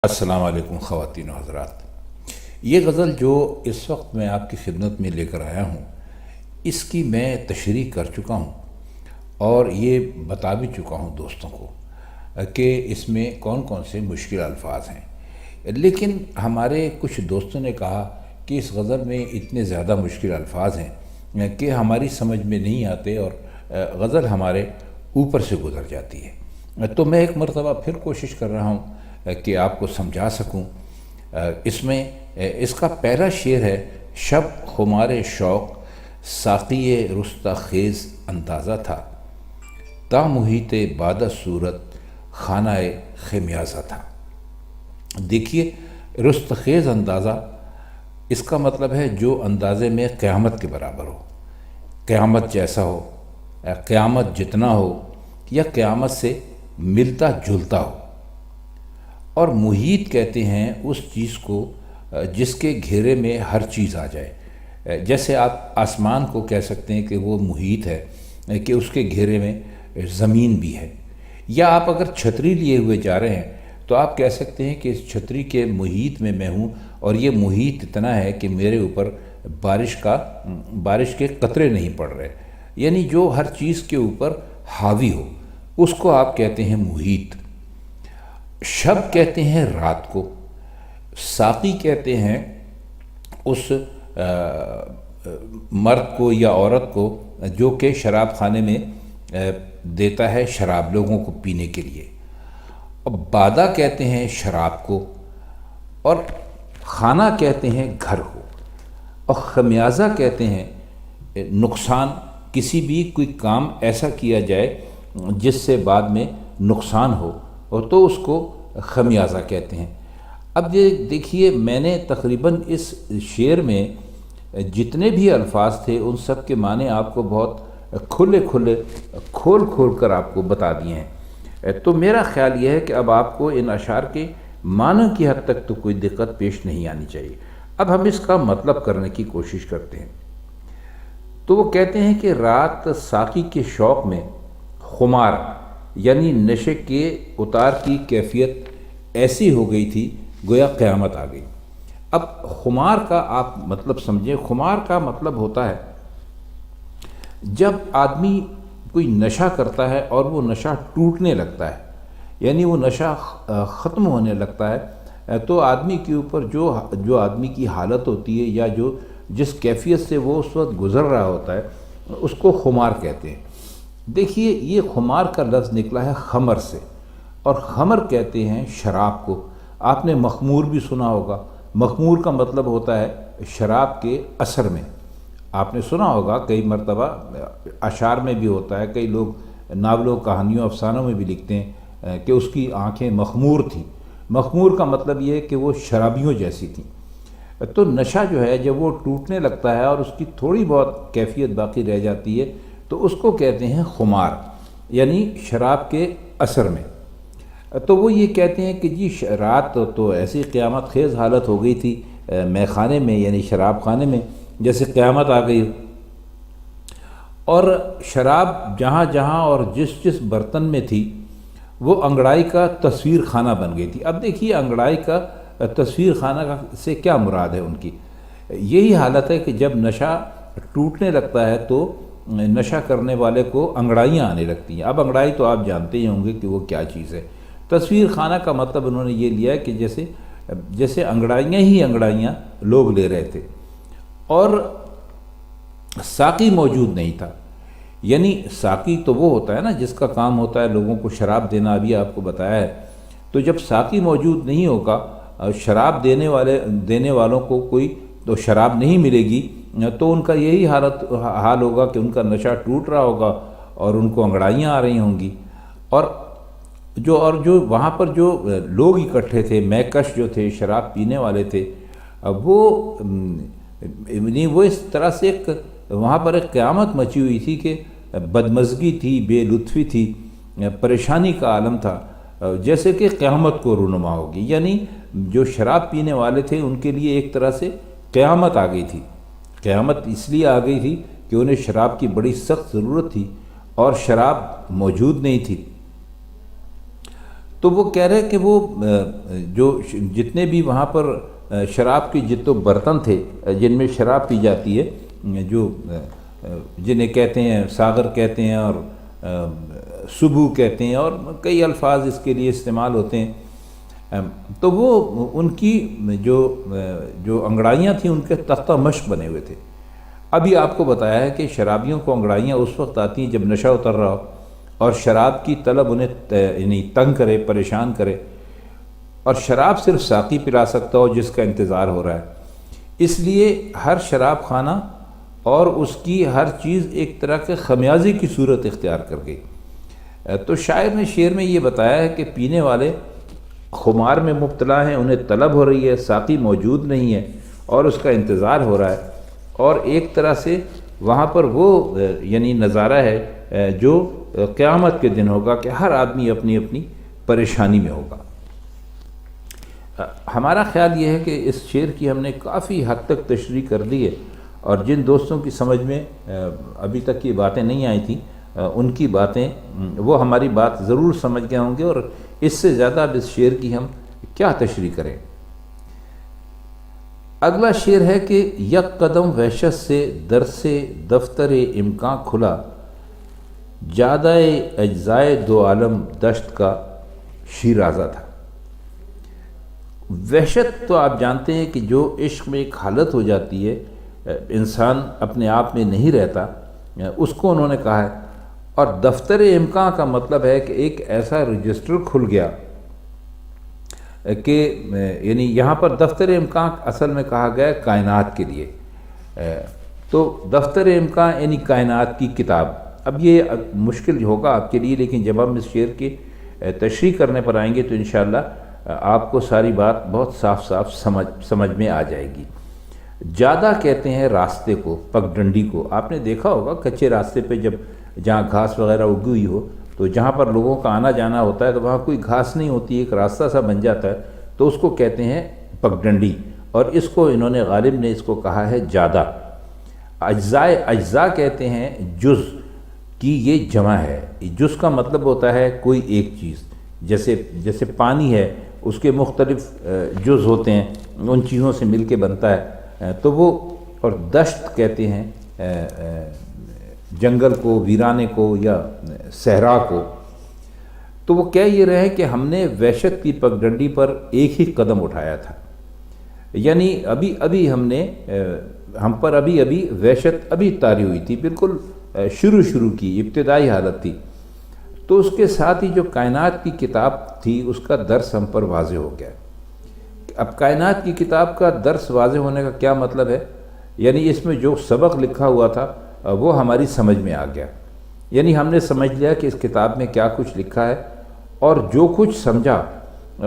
السلام علیکم خواتین و حضرات، یہ غزل جو اس وقت میں آپ کی خدمت میں لے کر آیا ہوں، اس کی میں تشریح کر چکا ہوں اور یہ بتا بھی چکا ہوں دوستوں کو کہ اس میں کون کون سے مشکل الفاظ ہیں، لیکن ہمارے کچھ دوستوں نے کہا کہ اس غزل میں اتنے زیادہ مشکل الفاظ ہیں کہ ہماری سمجھ میں نہیں آتے اور غزل ہمارے اوپر سے گزر جاتی ہے۔ تو میں ایک مرتبہ پھر کوشش کر رہا ہوں کہ آپ کو سمجھا سکوں۔ اس میں اس کا پہلا شعر ہے: شب خمار شوق ساقی رستہ خیز اندازہ تھا، تا محیط بادہ صورت خانہ خمیازہ تھا۔ دیکھیے، رست خیز اندازہ، اس کا مطلب ہے جو اندازے میں قیامت کے برابر ہو، قیامت جیسا ہو، قیامت جتنا ہو یا قیامت سے ملتا جلتا ہو۔ اور محیط کہتے ہیں اس چیز کو جس کے گھیرے میں ہر چیز آ جائے، جیسے آپ آسمان کو کہہ سکتے ہیں کہ وہ محیط ہے، کہ اس کے گھیرے میں زمین بھی ہے، یا آپ اگر چھتری لیے ہوئے جا رہے ہیں تو آپ کہہ سکتے ہیں کہ اس چھتری کے محیط میں ہوں، اور یہ محیط اتنا ہے کہ میرے اوپر بارش کے قطرے نہیں پڑ رہے، یعنی جو ہر چیز کے اوپر حاوی ہو، اس کو آپ کہتے ہیں محیط۔ شب کہتے ہیں رات کو، ساقی کہتے ہیں اس مرد کو یا عورت کو جو کہ شراب خانے میں دیتا ہے شراب لوگوں کو پینے کے لیے، اور بادہ کہتے ہیں شراب کو، اور خانہ کہتے ہیں گھر کو، اور خمیازہ کہتے ہیں نقصان، کسی بھی کوئی کام ایسا کیا جائے جس سے بعد میں نقصان ہو، اور تو اس کو خمیازہ کہتے ہیں۔ اب یہ دیکھیے، میں نے تقریباً اس شعر میں جتنے بھی الفاظ تھے ان سب کے معنی آپ کو بہت کھول کر آپ کو بتا دیے ہیں۔ تو میرا خیال یہ ہے کہ اب آپ کو ان اشعار کے معنی کی حد تک تو کوئی دقت پیش نہیں آنی چاہیے۔ اب ہم اس کا مطلب کرنے کی کوشش کرتے ہیں۔ تو وہ کہتے ہیں کہ رات ساقی کے شوق میں خمار، یعنی نشے کے اتار کی کیفیت ایسی ہو گئی تھی گویا قیامت آ گئی۔ اب خمار کا آپ مطلب سمجھیں۔ خمار کا مطلب ہوتا ہے جب آدمی کوئی نشہ کرتا ہے اور وہ نشہ ٹوٹنے لگتا ہے، یعنی وہ نشہ ختم ہونے لگتا ہے، تو آدمی کے اوپر جو آدمی کی حالت ہوتی ہے یا جس کیفیت سے وہ اس وقت گزر رہا ہوتا ہے، اس کو خمار کہتے ہیں۔ دیکھیے، یہ خمار کا لفظ نکلا ہے خمر سے، اور خمر کہتے ہیں شراب کو۔ آپ نے مخمور بھی سنا ہوگا۔ مخمور کا مطلب ہوتا ہے شراب کے اثر میں۔ آپ نے سنا ہوگا کئی مرتبہ، اشعار میں بھی ہوتا ہے، کئی لوگ ناولوں، کہانیوں، افسانوں میں بھی لکھتے ہیں کہ اس کی آنکھیں مخمور تھیں۔ مخمور کا مطلب یہ ہے کہ وہ شرابیوں جیسی تھیں۔ تو نشہ جو ہے جب وہ ٹوٹنے لگتا ہے اور اس کی تھوڑی بہت کیفیت باقی رہ جاتی ہے تو اس کو کہتے ہیں خمار، یعنی شراب کے اثر میں۔ تو وہ یہ کہتے ہیں کہ جی رات تو ایسی قیامت خیز حالت ہو گئی تھی مے خانے میں، یعنی شراب خانے میں، جیسے قیامت آ گئی، اور شراب جہاں جہاں اور جس برتن میں تھی وہ انگڑائی کا تصویر خانہ بن گئی تھی۔ اب دیکھیے، انگڑائی کا تصویر خانہ سے کیا مراد ہے ان کی؟ یہی حالت ہے کہ جب نشہ ٹوٹنے لگتا ہے تو نشہ کرنے والے کو انگڑائیاں آنے لگتی ہیں۔ اب انگڑائی تو آپ جانتے ہی ہوں گے کہ وہ کیا چیز ہے۔ تصویر خانہ کا مطلب انہوں نے یہ لیا ہے کہ جیسے انگڑائیاں ہی انگڑائیاں لوگ لے رہے تھے، اور ساقی موجود نہیں تھا۔ یعنی ساقی تو وہ ہوتا ہے نا جس کا کام ہوتا ہے لوگوں کو شراب دینا، ابھی آپ کو بتایا ہے۔ تو جب ساقی موجود نہیں ہوگا، شراب دینے والوں کو کوئی تو شراب نہیں ملے گی، تو ان کا یہی حال ہوگا کہ ان کا نشہ ٹوٹ رہا ہوگا اور ان کو انگڑائیاں آ رہی ہوں گی، اور جو وہاں پر جو لوگ اکٹھے تھے، میکش جو تھے، شراب پینے والے تھے، وہ اس طرح سے وہاں پر ایک قیامت مچی ہوئی تھی کہ بدمزگی تھی، بے لطفی تھی، پریشانی کا عالم تھا، جیسے کہ قیامت کو رونما ہوگی۔ یعنی جو شراب پینے والے تھے ان کے لیے ایک طرح سے قیامت آ گئی تھی۔ قیامت اس لیے آ گئی تھی کہ انہیں شراب کی بڑی سخت ضرورت تھی اور شراب موجود نہیں تھی۔ تو وہ کہہ رہے کہ وہ جو جتنے بھی وہاں پر شراب کے جتنے برتن تھے جن میں شراب پی جاتی ہے، جو جنہیں کہتے ہیں ساغر کہتے ہیں اور سبو کہتے ہیں اور کئی الفاظ اس کے لیے استعمال ہوتے ہیں، تو وہ ان کی جو انگڑائیاں تھیں ان کے تختہ مشق بنے ہوئے تھے۔ ابھی آپ کو بتایا ہے کہ شرابیوں کو انگڑائیاں اس وقت آتی ہیں جب نشہ اتر رہا ہو اور شراب کی طلب انہیں یعنی تنگ کرے، پریشان کرے، اور شراب صرف ساقی پلا سکتا ہو جس کا انتظار ہو رہا ہے۔ اس لیے ہر شراب خانہ اور اس کی ہر چیز ایک طرح کے خمیازے کی صورت اختیار کر گئی۔ تو شاعر نے شعر میں یہ بتایا ہے کہ پینے والے خمار میں مبتلا ہیں، انہیں طلب ہو رہی ہے، ساقی موجود نہیں ہے اور اس کا انتظار ہو رہا ہے، اور ایک طرح سے وہاں پر وہ یعنی نظارہ ہے جو قیامت کے دن ہوگا کہ ہر آدمی اپنی اپنی پریشانی میں ہوگا۔ ہمارا خیال یہ ہے کہ اس شعر کی ہم نے کافی حد تک تشریح کر دی ہے، اور جن دوستوں کی سمجھ میں ابھی تک یہ باتیں نہیں آئی تھیں ان کی باتیں وہ ہماری بات ضرور سمجھ گئے ہوں گے، اور اس سے زیادہ اب اس شعر کی ہم کیا تشریح کریں۔ اگلا شعر ہے کہ یک قدم وحشت سے در سے دفتر امکان کھلا، جادہ اجزائے دو عالم دشت کا شیرازہ تھا۔ وحشت تو آپ جانتے ہیں کہ جو عشق میں ایک حالت ہو جاتی ہے، انسان اپنے آپ میں نہیں رہتا، اس کو انہوں نے کہا ہے، اور دفتر امکان کا مطلب ہے کہ ایک ایسا رجسٹر کھل گیا کہ یعنی یہاں پر دفتر امکان اصل میں کہا گیا ہے کائنات کے لیے، تو دفتر امکان یعنی کائنات کی کتاب۔ اب یہ مشکل ہوگا آپ کے لیے، لیکن جب ہم اس شعر کی تشریح کرنے پر آئیں گے تو انشاءاللہ آپ کو ساری بات بہت صاف صاف سمجھ میں آ جائے گی۔ جادہ کہتے ہیں راستے کو، پگڈنڈی کو۔ آپ نے دیکھا ہوگا کچے راستے پہ جب جہاں گھاس وغیرہ اگی ہوئی ہو تو جہاں پر لوگوں کا آنا جانا ہوتا ہے تو وہاں کوئی گھاس نہیں ہوتی، ایک راستہ سا بن جاتا ہے، تو اس کو کہتے ہیں پگڈنڈی، اور اس کو انہوں نے غالب نے اس کو کہا ہے جادہ۔ اجزاء کہتے ہیں جز کی، یہ جمع ہے۔ جز کا مطلب ہوتا ہے کوئی ایک چیز، جیسے پانی ہے اس کے مختلف جز ہوتے ہیں، ان چیزوں سے مل کے بنتا ہے، تو وہ، اور دشت کہتے ہیں جنگل کو، ویرانے کو یا صحرا کو۔ تو وہ کہہ یہ رہے ہیں کہ ہم نے وحشت کی پگڈنڈی پر ایک ہی قدم اٹھایا تھا، یعنی ابھی ہم پر ابھی وحشت ابھی طاری ہوئی تھی، بالکل شروع کی ابتدائی حالت تھی، تو اس کے ساتھ ہی جو کائنات کی کتاب تھی اس کا درس ہم پر واضح ہو گیا۔ اب کائنات کی کتاب کا درس واضح ہونے کا کیا مطلب ہے؟ یعنی اس میں جو سبق لکھا ہوا تھا وہ ہماری سمجھ میں آ گیا، یعنی ہم نے سمجھ لیا کہ اس کتاب میں کیا کچھ لکھا ہے، اور جو کچھ سمجھا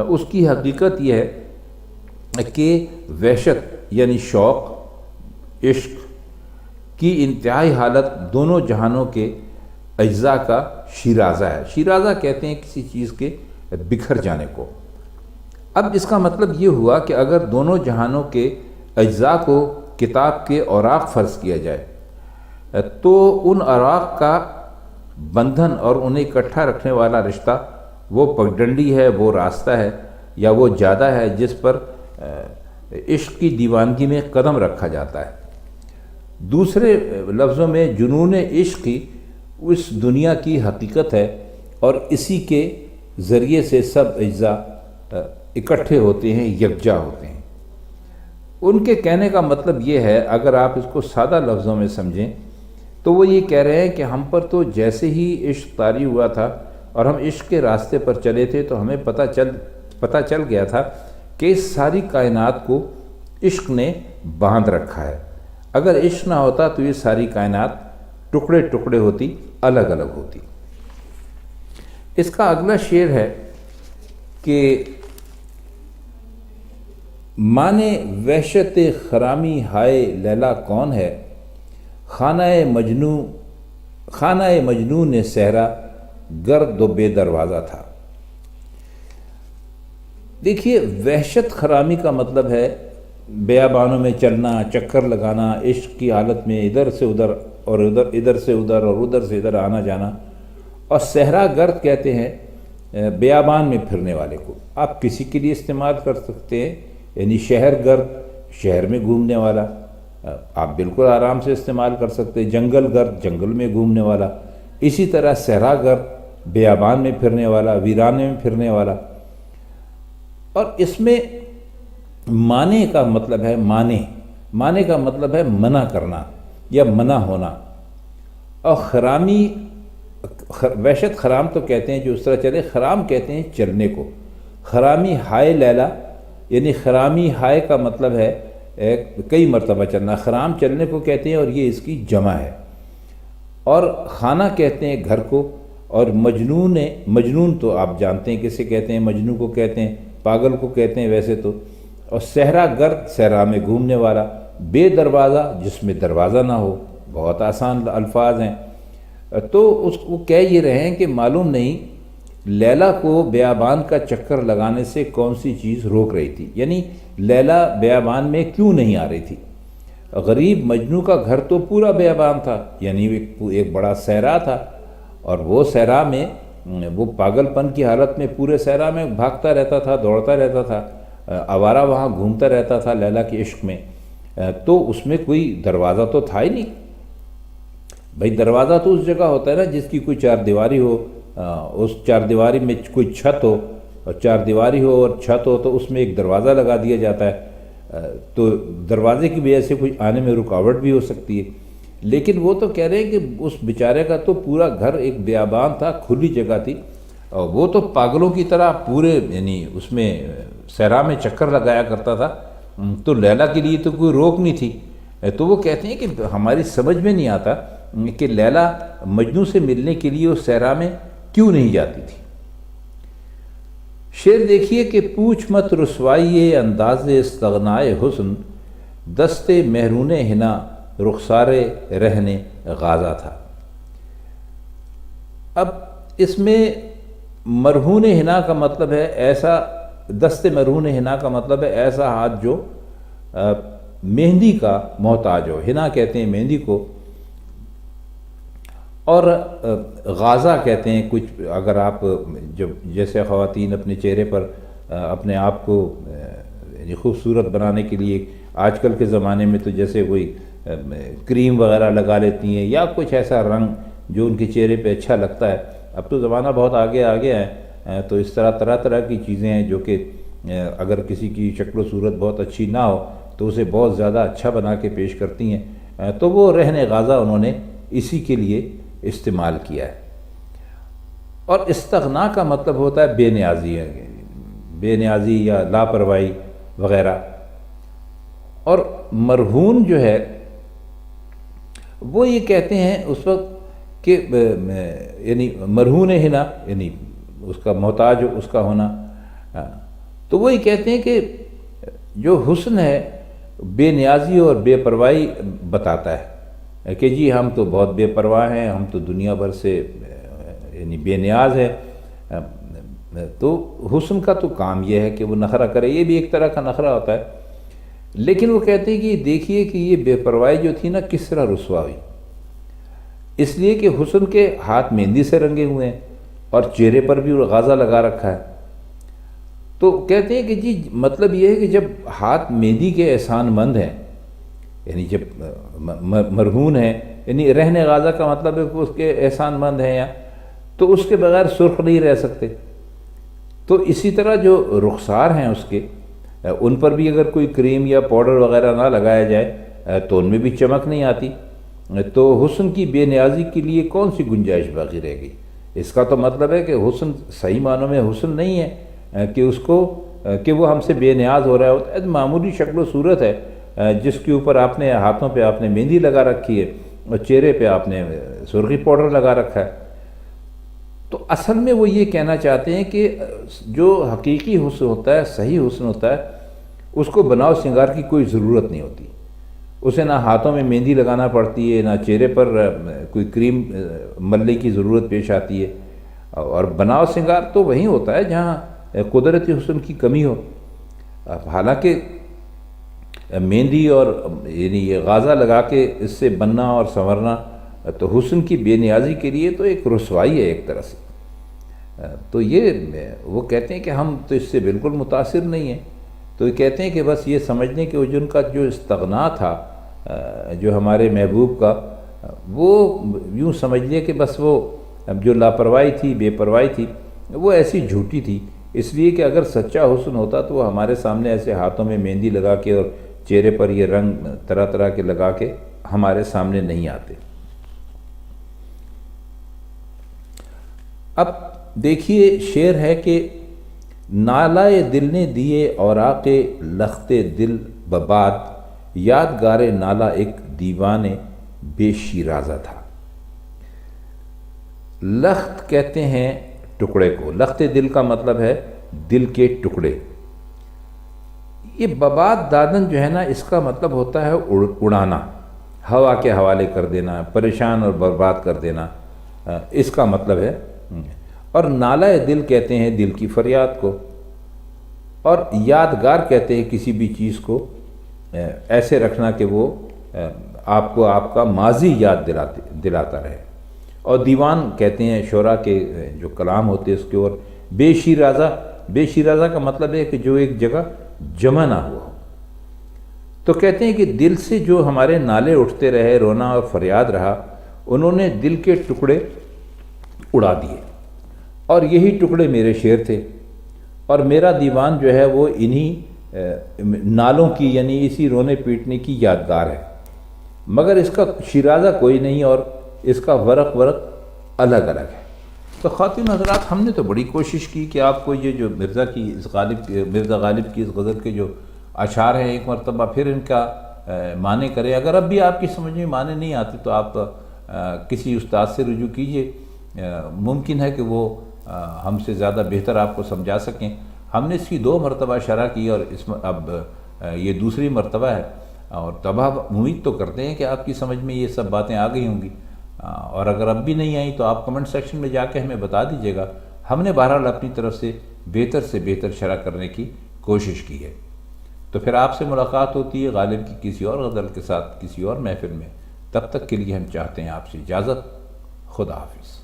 اس کی حقیقت یہ ہے کہ وحشت یعنی شوق، عشق کی انتہائی حالت دونوں جہانوں کے اجزاء کا شیرازہ ہے۔ شیرازہ کہتے ہیں کسی چیز کے بکھر جانے کو۔ اب اس کا مطلب یہ ہوا کہ اگر دونوں جہانوں کے اجزاء کو کتاب کے اوراق فرض کیا جائے تو ان اوراق کا بندھن اور انہیں اکٹھا رکھنے والا رشتہ وہ پگڈنڈی ہے، وہ راستہ ہے، یا وہ جادہ ہے جس پر عشق کی دیوانگی میں قدم رکھا جاتا ہے۔ دوسرے لفظوں میں جنون عشق ہی اس دنیا کی حقیقت ہے، اور اسی کے ذریعے سے سب اجزاء اکٹھے ہوتے ہیں، یکجا ہوتے ہیں۔ ان کے کہنے کا مطلب یہ ہے، اگر آپ اس کو سادہ لفظوں میں سمجھیں تو وہ یہ کہہ رہے ہیں کہ ہم پر تو جیسے ہی عشق طاری ہوا تھا اور ہم عشق کے راستے پر چلے تھے تو ہمیں پتہ چل گیا تھا کہ اس ساری کائنات کو عشق نے باندھ رکھا ہے۔ اگر عشق نہ ہوتا تو یہ ساری کائنات ٹکڑے ٹکڑے ہوتی، الگ الگ ہوتی۔ اس کا اگلا شعر ہے کہ مانے وحشت خرامی ہائے لیلا کون ہے، خانہ مجنون نے صحرا گرد و بے دروازہ تھا۔ دیکھیے، وحشت خرامی کا مطلب ہے بیابانوں میں چلنا، چکر لگانا، عشق کی حالت میں ادھر سے ادھر اور ادھر سے ادھر اور ادھر سے ادھر آنا جانا، اور صحرا گرد کہتے ہیں بیابان میں پھرنے والے کو آپ کسی کے لیے استعمال کر سکتے ہیں، یعنی شہر گرد شہر میں گھومنے والا آپ بالکل آرام سے استعمال کر سکتے ہیں، جنگل گرد جنگل میں گھومنے والا، اسی طرح صحرا گرد بیابان میں پھرنے والا، ویرانے میں پھرنے والا۔ اور اس میں مانے کا مطلب ہے مانے کا مطلب ہے منع کرنا یا منع ہونا، اور خرامی وحشت خرام تو کہتے ہیں جو اس طرح چلے، خرام کہتے ہیں چلنے کو۔ خرامی ہائے لیلا، یعنی خرامی ہائے کا مطلب ہے کئی مرتبہ چلنا، خرام چلنے کو کہتے ہیں اور یہ اس کی جمع ہے۔ اور خانہ کہتے ہیں گھر کو، اور مجنون تو آپ جانتے ہیں کسے کہتے ہیں، مجنون کو کہتے ہیں، پاگل کو کہتے ہیں ویسے تو۔ اور صحرا گرد صحرا میں گھومنے والا، بے دروازہ جس میں دروازہ نہ ہو، بہت آسان الفاظ ہیں۔ تو اس کو کہہ یہ رہے ہیں کہ معلوم نہیں لیلا کو بیابان کا چکر لگانے سے کون سی چیز روک رہی تھی، یعنی لیلا بیابان میں کیوں نہیں آ رہی تھی۔ غریب مجنوں کا گھر تو پورا بیابان تھا، یعنی ایک بڑا صحرا تھا، اور وہ صحرا میں وہ پاگل پن کی حالت میں پورے صحرا میں بھاگتا رہتا تھا، دوڑتا رہتا تھا، آوارہ وہاں گھومتا رہتا تھا لیلا کے عشق میں۔ تو اس میں کوئی دروازہ تو تھا ہی نہیں۔ بھئی دروازہ تو اس جگہ ہوتا ہے نا جس کی کوئی چار دیواری ہو، اس چار دیواری میں کوئی چھت ہو، اور چار دیواری ہو اور چھت ہو تو اس میں ایک دروازہ لگا دیا جاتا ہے، تو دروازے کی وجہ سے کوئی آنے میں رکاوٹ بھی ہو سکتی ہے۔ لیکن وہ تو کہہ رہے ہیں کہ اس بیچارے کا تو پورا گھر ایک بیابان تھا، کھلی جگہ تھی، اور وہ تو پاگلوں کی طرح پورے یعنی اس میں صحرا میں چکر لگایا کرتا تھا، تو لیلا کے لیے تو کوئی روک نہیں تھی۔ تو وہ کہتے ہیں کہ ہماری سمجھ میں نہیں آتا کہ لیلا مجنوں سے ملنے کے لیے اس صحرا میں کیوں نہیں جاتی تھی۔ شعر دیکھیے کہ پوچھ مت رسوائی انداز استغنائے حسن، دست محرون حنا رخسار رہنے غازہ تھا۔ اب اس میں مرہون حنا کا مطلب ہے ایسا، دست مرہون حنا کا مطلب ہے ایسا ہاتھ جو مہندی کا محتاج ہو، حنا کہتے ہیں مہندی کو، اور غازہ کہتے ہیں کچھ، اگر آپ جب جیسے خواتین اپنے چہرے پر اپنے آپ کو یعنی خوبصورت بنانے کے لیے آج کل کے زمانے میں تو جیسے کوئی کریم وغیرہ لگا لیتی ہیں یا کچھ ایسا رنگ جو ان کے چہرے پہ اچھا لگتا ہے۔ اب تو زمانہ بہت آگے ہے، تو اس طرح طرح کی چیزیں ہیں جو کہ اگر کسی کی شکل و صورت بہت اچھی نہ ہو تو اسے بہت زیادہ اچھا بنا کے پیش کرتی ہیں، تو وہ رہن غازہ انہوں نے اسی کے لیے استعمال کیا ہے۔ اور استغنا کا مطلب ہوتا ہے بے نیازی یا لاپرواہی وغیرہ۔ اور مرہون جو ہے وہ یہ کہتے ہیں اس وقت کہ یعنی مرہون حنا یعنی اس کا محتاج اس کا ہونا، تو وہ یہ کہتے ہیں کہ جو حسن ہے بے نیازی اور بے پرواہی بتاتا ہے کہ جی ہم تو بہت بے پرواہ ہیں، ہم تو دنیا بھر سے یعنی بے نیاز ہے۔ تو حسن کا تو کام یہ ہے کہ وہ نخرہ کرے، یہ بھی ایک طرح کا نخرہ ہوتا ہے۔ لیکن وہ کہتے ہیں کہ دیکھیے کہ یہ بے پرواہی جو تھی نا کس طرح رسوا ہوئی، اس لیے کہ حسن کے ہاتھ مہندی سے رنگے ہوئے ہیں اور چہرے پر بھی غازہ لگا رکھا ہے۔ تو کہتے ہیں کہ جی مطلب یہ ہے کہ جب ہاتھ مہندی کے احسان مند ہیں، یعنی جب مرہون ہے، یعنی رہنے غازہ کا مطلب ہے کہ اس کے احسان مند ہیں یا تو اس کے بغیر سرخ نہیں رہ سکتے۔ تو اسی طرح جو رخسار ہیں اس کے، ان پر بھی اگر کوئی کریم یا پاؤڈر وغیرہ نہ لگایا جائے تو ان میں بھی چمک نہیں آتی، تو حسن کی بے نیازی کے لیے کون سی گنجائش باقی رہ گئی؟ اس کا تو مطلب ہے کہ حسن صحیح معنوں میں حسن نہیں ہے کہ اس کو کہ وہ ہم سے بے نیاز ہو رہا ہے، معمولی شکل و صورت ہے جس کے اوپر آپ نے ہاتھوں پہ آپ نے مہندی لگا رکھی ہے اور چہرے پہ آپ نے سرخی پاؤڈر لگا رکھا ہے۔ تو اصل میں وہ یہ کہنا چاہتے ہیں کہ جو حقیقی حسن ہوتا ہے، صحیح حسن ہوتا ہے، اس کو بناؤ سنگار کی کوئی ضرورت نہیں ہوتی، اسے نہ ہاتھوں میں مہندی لگانا پڑتی ہے، نہ چہرے پر کوئی کریم ملنے کی ضرورت پیش آتی ہے۔ اور بناؤ سنگار تو وہیں ہوتا ہے جہاں قدرتی حسن کی کمی ہو۔ حالانکہ مہندی اور یعنی یہ غازہ لگا کے اس سے بننا اور سنورنا تو حسن کی بے نیازی کے لیے تو ایک رسوائی ہے ایک طرح سے۔ تو یہ وہ کہتے ہیں کہ ہم تو اس سے بالکل متاثر نہیں ہیں. تو یہ کہتے ہیں کہ بس یہ سمجھنے کہ جو ان کا جو استغنا تھا جو ہمارے محبوب کا، وہ یوں سمجھ لے کہ بس وہ جو لاپرواہی تھی، بے پرواہی تھی، وہ ایسی جھوٹی تھی. اس لیے کہ اگر سچا حسن ہوتا تو وہ ہمارے سامنے ایسے ہاتھوں میں مہندی لگا کے اور چہرے پر یہ رنگ طرح طرح کے لگا کے ہمارے سامنے نہیں آتے. اب دیکھیے شعر ہے کہ نالائے دل نے دیے اوراق لخت دل بباد، یادگار نالہ ایک دیوان بے شیرازہ تھا. لخت کہتے ہیں ٹکڑے کو، لخت دل کا مطلب ہے دل کے ٹکڑے. یہ بباد دادن جو ہے نا، اس کا مطلب ہوتا ہے اڑانا، ہوا کے حوالے کر دینا، پریشان اور برباد کر دینا، اس کا مطلب ہے. اور نالہ دل کہتے ہیں دل کی فریاد کو، اور یادگار کہتے ہیں کسی بھی چیز کو ایسے رکھنا کہ وہ آپ کو آپ کا ماضی یاد دلاتا رہے. اور دیوان کہتے ہیں شعراء کے جو کلام ہوتے ہیں اس کے. اور بے شیرازہ، بے شیرازہ کا مطلب ہے کہ جو ایک جگہ جمع نہ ہوا ہو. تو کہتے ہیں کہ دل سے جو ہمارے نالے اٹھتے رہے، رونا اور فریاد رہا، انہوں نے دل کے ٹکڑے اڑا دیے. اور یہی ٹکڑے میرے شعر تھے، اور میرا دیوان جو ہے وہ انہی نالوں کی، یعنی اسی رونے پیٹنے کی یادگار ہے. مگر اس کا شیرازہ کوئی نہیں، اور اس کا ورق الگ الگ ہے. تو خواتین حضرات، ہم نے تو بڑی کوشش کی کہ آپ کو یہ جو مرزا غالب کی اس غزل کے جو اشعار ہیں ایک مرتبہ پھر ان کا معنی کرے. اگر اب بھی آپ کی سمجھ میں معنی نہیں آتے تو آپ کسی استاد سے رجوع کیجئے، ممکن ہے کہ وہ ہم سے زیادہ بہتر آپ کو سمجھا سکیں. ہم نے اس کی 2 مرتبہ شرح کی، اور اب یہ دوسری مرتبہ ہے. اور تب ہم امید تو کرتے ہیں کہ آپ کی سمجھ میں یہ سب باتیں آ گئی ہوں گی. اور اگر اب بھی نہیں آئیں تو آپ کمنٹ سیکشن میں جا کے ہمیں بتا دیجیے گا. ہم نے بہرحال اپنی طرف سے بہتر شرح کرنے کی کوشش کی ہے. تو پھر آپ سے ملاقات ہوتی ہے غالب کی کسی اور غزل کے ساتھ کسی اور محفل میں. تب تک کے لیے ہم چاہتے ہیں آپ سے اجازت. خدا حافظ.